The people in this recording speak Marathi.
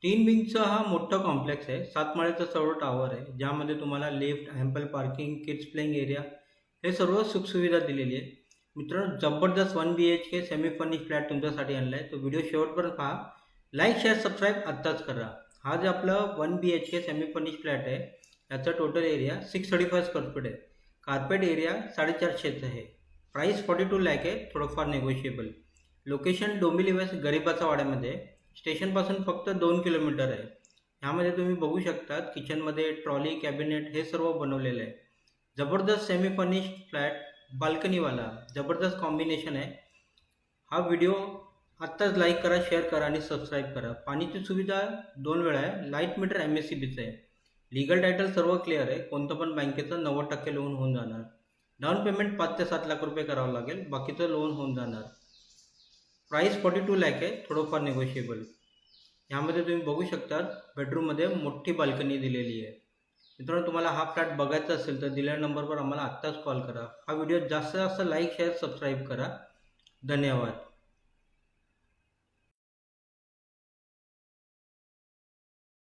तीन विंगचा हा मोठा कॉम्प्लेक्स आहे. 7 माळ्याचा सर्व टॉवर आहे, ज्यामध्ये तुम्हाला lift, ample parking, kids playing area हे सर्व सुखसुविधा दिलेली आहे. मित्रांनो, जबरदस्त 1 BHK सेमी फर्निश फ्लॅट तुमच्यासाठी आणला आहे. तो व्हिडिओ शेवटपर्यंत पहा. लाईक, शेअर, सबस्क्राईब आत्ताच करा. हा जे आपलं 1 BHK सेमी फर्निश फ्लॅट आहे, याचा टोटल एरिया 635 स्क्वेअर फीट आहे. कार्पेट एरिया 450 आहे. प्राईस 42 लाख आहे, थोडंफार नेगोशिएबल. लोकेशन डोंबिवली वेस्ट गरीबाचा वाड्यामध्ये आहे. स्टेशनपासून फक्त 2 किलोमीटर आहे. ह्यामध्ये तुम्ही बघू शकता किचनमध्ये ट्रॉली, कॅबिनेट हे सर्व बनवलेलं आहे. जबरदस्त सेमी फर्निश्ड फ्लॅट, बाल्कनीवाला जबरदस्त कॉम्बिनेशन आहे. हा व्हिडिओ आत्ताच लाईक करा, शेअर करा आणि सबस्क्राईब करा. पाणीची सुविधा 2 वेळा आहे. लाईट मीटर MSCBचं आहे. लीगल टायटल सर्व क्लिअर आहे. कोणतं पण बँकेचं 90% लोन होऊन जाणार. डाऊन पेमेंट 5 ते 7 लाख रुपये करावं लागेल, बाकीचं लोन होऊन जाणार. प्राईस 42 लाख आहे, थोडंफार नेगोशिएबल. यामध्ये तुम्ही बघू शकता बेडरूममध्ये मोठी बाल्कनी दिलेली आहे. मित्रांनो, तुम्हाला हा फ्लॅट बघायचा असेल तर दिलेल्या नंबरवर आम्हाला आत्ताच कॉल करा. हा व्हिडिओ जास्तीत जास्त लाईक, शेअर, सबस्क्राईब करा. धन्यवाद.